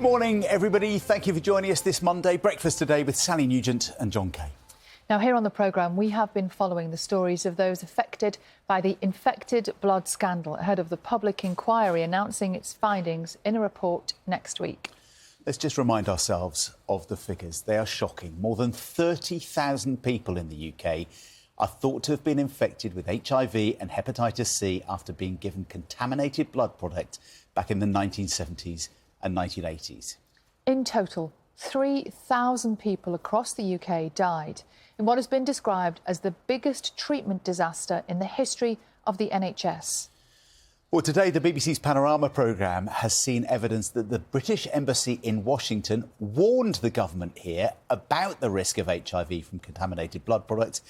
morning, everybody. Thank you for joining us this Monday. Breakfast today with Sally Nugent and John Kay. Now, here on the programme, we have been following the stories of those affected by the infected blood scandal ahead of the public inquiry announcing its findings in a report next week. Let's just remind ourselves of the figures. They are shocking. More than 30,000 people in the UK are thought to have been infected with HIV and hepatitis C after being given contaminated blood product back in the 1970s and 1980s. In total, 3,000 people across the UK died in what has been described as the biggest treatment disaster in the history of the NHS. Well, today, the BBC's Panorama programme has seen evidence that the British Embassy in Washington warned the government here about the risk of HIV from contaminated blood products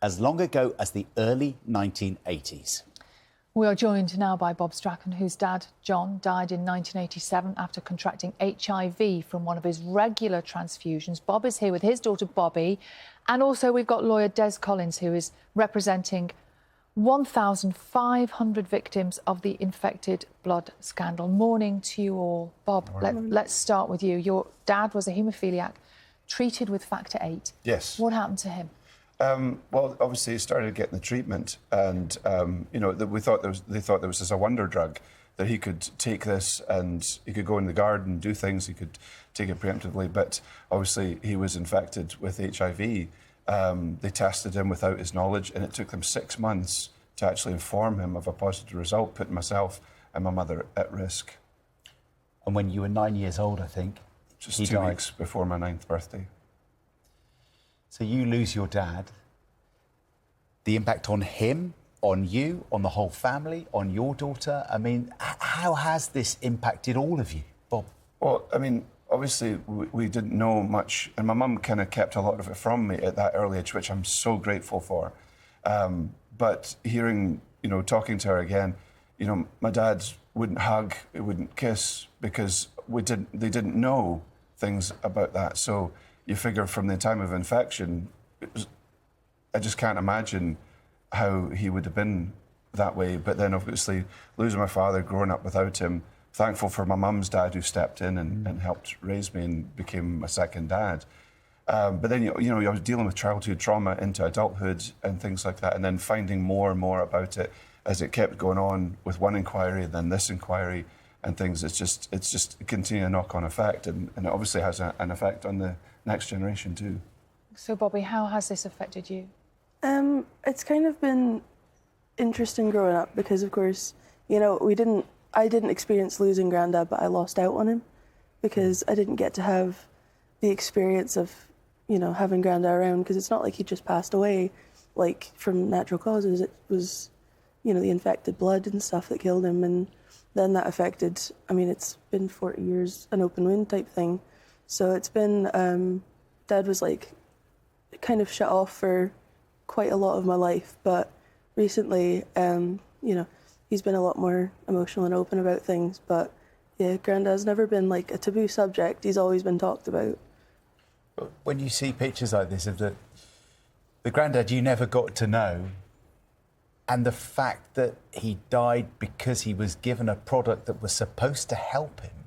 as long ago as the early 1980s. We are joined now by Bob Strachan, whose dad, John, died in 1987 after contracting HIV from one of his regular transfusions. Bob is here with his daughter, Bobby. And also we've got lawyer Des Collins, who is representing 1,500 victims of the infected blood scandal. Morning to you all. Bob, let's start with you. Your dad was a haemophiliac, treated with factor VIII. Yes. What happened to him? Well, obviously, he started getting the treatment, and they thought there was this a wonder drug that he could take this and he could go in the garden, do things, he could take it preemptively. But obviously, he was infected with HIV. They tested him without his knowledge, and it took them 6 months to actually inform him of a positive result, putting myself and my mother at risk. And when you were 9 years old, I think, just 2 weeks before my 9th birthday. So you lose your dad. The impact on him, on you, on the whole family, on your daughter. I mean, how has this impacted all of you, Bob? Well, I mean, obviously we didn't know much, and my mum kind of kept a lot of it from me at that early age, which I'm so grateful for. But hearing, talking to her again, my dad wouldn't hug, he wouldn't kiss, because they didn't know things about that. So you figure from the time of infection, I just can't imagine how he would have been that way. But then obviously losing my father, growing up without him, thankful for my mum's dad who stepped in and helped raise me and became my second dad. But then, I was dealing with childhood trauma into adulthood and things like that, and then finding more and more about it as it kept going on with one inquiry, then this inquiry and things. It's just a continuing knock-on effect, and it obviously has an effect on the next generation too. So, Bobby, how has this affected you? It's kind of been interesting growing up because, of course, I didn't experience losing Grandad, but I lost out on him because I didn't get to have the experience of, having Grandad around, because it's not like he just passed away, like, from natural causes. It was, the infected blood and stuff that killed him, and then that affected, it's been 40 years, an open wound type thing. So it's been, Dad was like kind of shut off for quite a lot of my life, but recently, he's been a lot more emotional and open about things. But yeah, Grandad's never been like a taboo subject. He's always been talked about. When you see pictures like this of the Grandad you never got to know, and the fact that he died because he was given a product that was supposed to help him,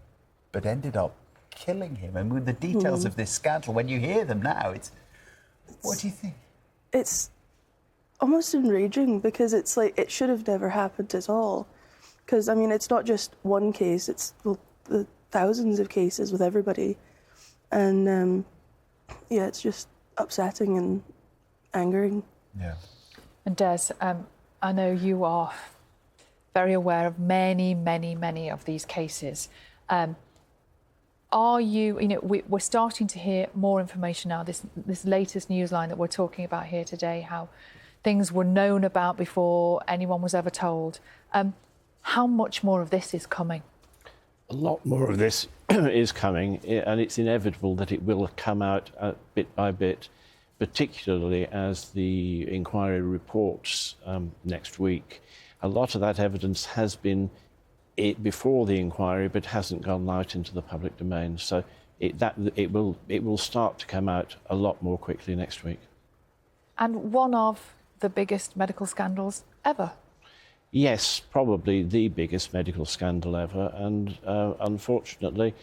but ended up killing him, and with the details of this scandal, when you hear them now, what do you think? It's almost enraging, because it's like it should have never happened at all. Because it's not just one case; it's the thousands of cases with everybody, and it's just upsetting and angering. Yeah. And Des, I know you are very aware of many, many, many of these cases. Are you, we're starting to hear more information now, this latest newsline that we're talking about here today, how things were known about before anyone was ever told. How much more of this is coming? A lot more of this is coming, and it's inevitable that it will come out bit by bit, particularly as the inquiry reports next week. A lot of that evidence has been before the inquiry, but hasn't gone out into the public domain. So it will start to come out a lot more quickly next week. And one of the biggest medical scandals ever. Yes, probably the biggest medical scandal ever, and unfortunately,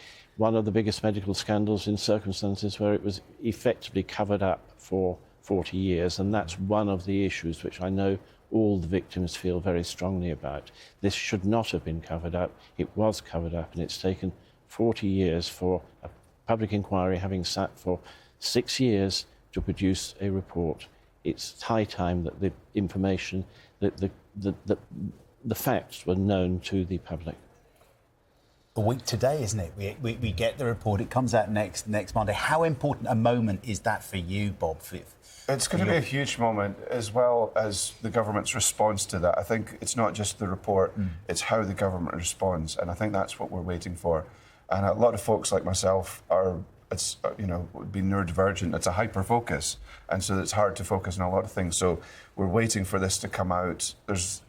one of the biggest medical scandals in circumstances where it was effectively covered up for 40 years, and that's one of the issues which I know all the victims feel very strongly about. This should not have been covered up. It was covered up, and it's taken 40 years for a public inquiry, having sat for 6 years, to produce a report. It's high time that the information, that the facts were known to the public. A week today, isn't it? We get the report. It comes out next Monday. How important a moment is that for you, Bob? It's going to be a huge moment, as well as the government's response to that. I think it's not just the report, it's how the government responds, and I think that's what we're waiting for. And a lot of folks like myself it's be neurodivergent. It's a hyper focus, and so it's hard to focus on a lot of things. So we're waiting for this to come out. There's,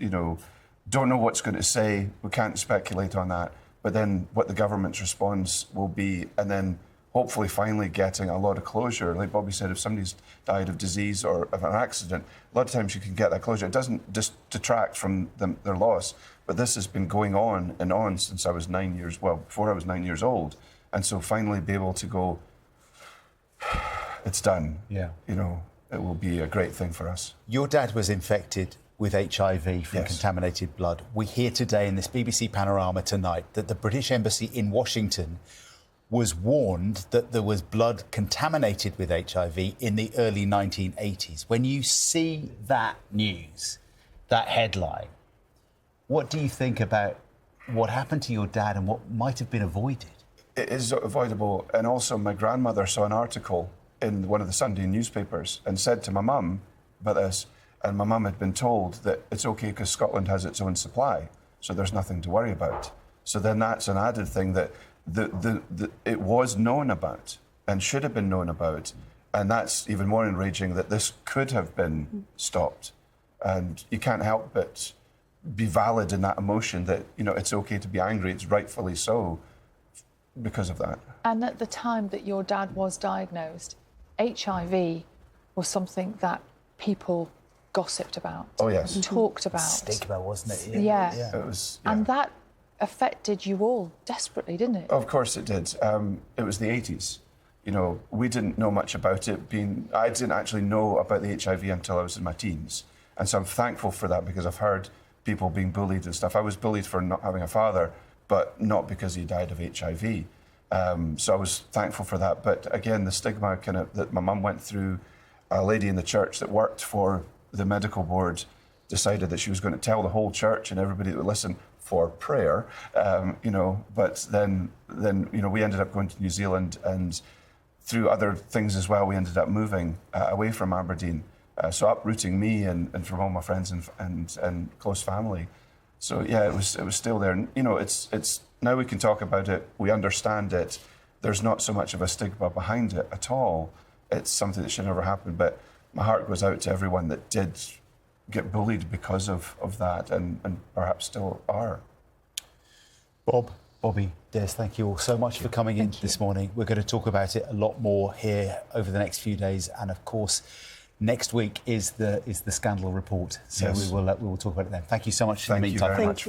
don't know what's going to say. We can't speculate on that. But then what the government's response will be, and then hopefully finally getting a lot of closure. Like Bobby said, if somebody's died of disease or of an accident, a lot of times you can get that closure. It doesn't just detract from their loss, but this has been going on and on since I was before I was 9 years old. And so finally be able to go, it's done. Yeah. It will be a great thing for us. Your dad was infected with HIV from contaminated blood. We hear today in this BBC Panorama tonight that the British Embassy in Washington was warned that there was blood contaminated with HIV in the early 1980s. When you see that news, that headline, what do you think about what happened to your dad and what might have been avoided? It is avoidable. And also my grandmother saw an article in one of the Sunday newspapers and said to my mum about this, and my mum had been told that it's okay because Scotland has its own supply, so there's nothing to worry about. So then that's an added thing that it was known about and should have been known about, and that's even more enraging that this could have been stopped. And you can't help but be valid in that emotion that, it's okay to be angry, it's rightfully so because of that. And at the time that your dad was diagnosed, HIV was something that people gossiped about. Oh, yes. Talked about. Stigma, wasn't it? Yeah. It was, And that affected you all desperately, didn't it? Of course it did. It was the 80s. We didn't know much about it. I didn't actually know about the HIV until I was in my teens. And so I'm thankful for that, because I've heard people being bullied and stuff. I was bullied for not having a father, but not because he died of HIV. So I was thankful for that. But again, the stigma that my mum went through, a lady in the church that worked for the medical board decided that she was going to tell the whole church and everybody that would listen for prayer, but then we ended up going to New Zealand, and through other things as well, we ended up moving away from Aberdeen, so uprooting me and from all my friends and close family. So yeah, it was still there. And, it's now we can talk about it, we understand it, there's not so much of a stigma behind it at all. It's something that should never happen, but my heart goes out to everyone that did get bullied because of that, and perhaps still are. Bob, Bobby, Des, thank you all so much for coming in this morning. We're going to talk about it a lot more here over the next few days, and of course, next week is the scandal report. So we will talk about it then. Thank you so much. Thank you very much.